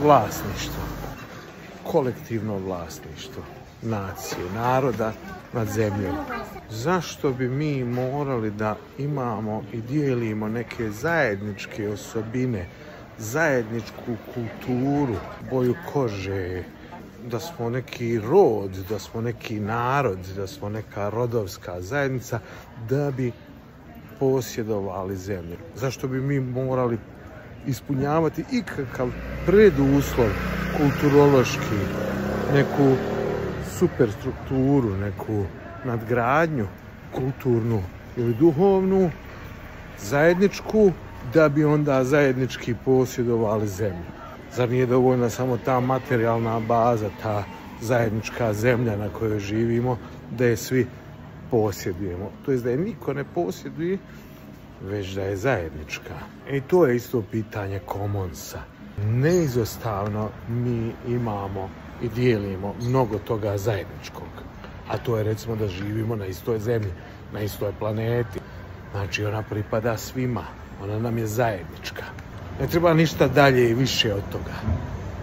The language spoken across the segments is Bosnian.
vlasništvo, kolektivno vlasništvo nacije, naroda nad zemljom. Zašto bi mi morali da imamo i dijelimo neke zajedničke osobine, zajedničku kulturu, boju kože, da smo neki rod, da smo neki narod, da smo neka rodovska zajednica, da bi posjedovali zemlju? Zašto bi mi morali ispunjavati ikakav preduslov kulturološki, neku superstrukturu, neku nadgradnju kulturnu ili duhovnu, zajedničku, da bi onda zajednički posjedovali zemlju? Zar nije dovoljna samo ta materijalna baza, ta zajednička zemlja na kojoj živimo, da je svi posjedujemo? To jest da je niko ne posjeduje, već da je zajednička. I to je isto pitanje commonsa. Neizostavno mi imamo i dijelimo mnogo toga zajedničkog. A to je recimo da živimo na istoj zemlji, na istoj planeti. Znači ona pripada svima, ona nam je zajednička. Ne treba ništa dalje i više od toga.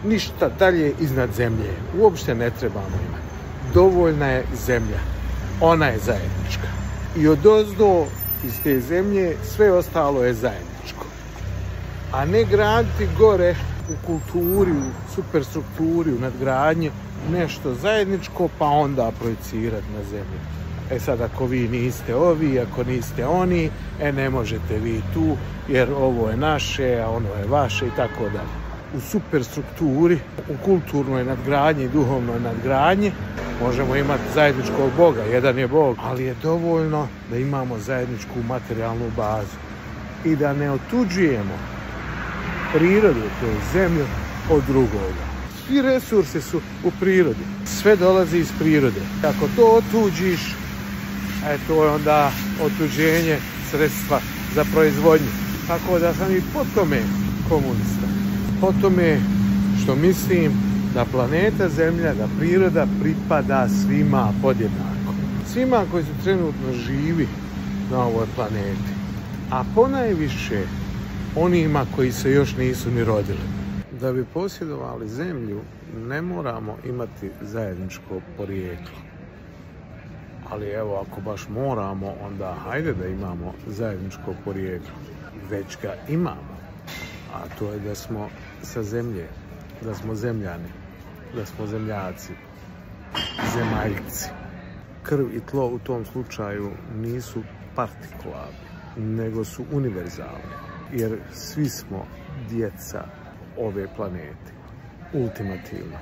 Ništa dalje iznad zemlje. Uopšte ne trebamo imati. Dovoljna je zemlja. Ona je zajednička. I odozdo iz te zemlje sve ostalo je zajedničko. A ne graditi gore u kulturi, u superstrukturi, u nadgradnji nešto zajedničko, pa onda projicirati na zemlju. E sad, ako vi niste ovi, ako niste oni, ne možete vi tu, jer ovo je naše, a ono je vaše i tako dalje. U superstrukturi, u kulturnoj nadgradnji i duhovnoj nadgradnji možemo imati zajedničkog Boga, jedan je Bog, ali je dovoljno da imamo zajedničku materijalnu bazu i da ne otuđujemo prirodu, to je zemlju, od drugoga. Svi resursi su u prirodi, sve dolazi iz prirode. Ako to otuđiš, to je onda otuđenje sredstva za proizvodnju. Tako da sam i po tome komunista. Po tome što mislim da planeta Zemlja, da priroda pripada svima podjednako. Svima koji su trenutno živi na ovoj planeti. A ponajviše onima koji se još nisu ni rodili. Da bi posjedovali zemlju, ne moramo imati zajedničko porijeklo. Ali evo, ako baš moramo, onda hajde da imamo zajedničko porijeklo. Već ga imamo. A to je da smo sa zemlje, da smo zemljani, da smo zemljaci, zemaljci. Krv i tlo u tom slučaju nisu partikularni, nego su univerzalni. Jer svi smo djeca ove planete. Ultimativno.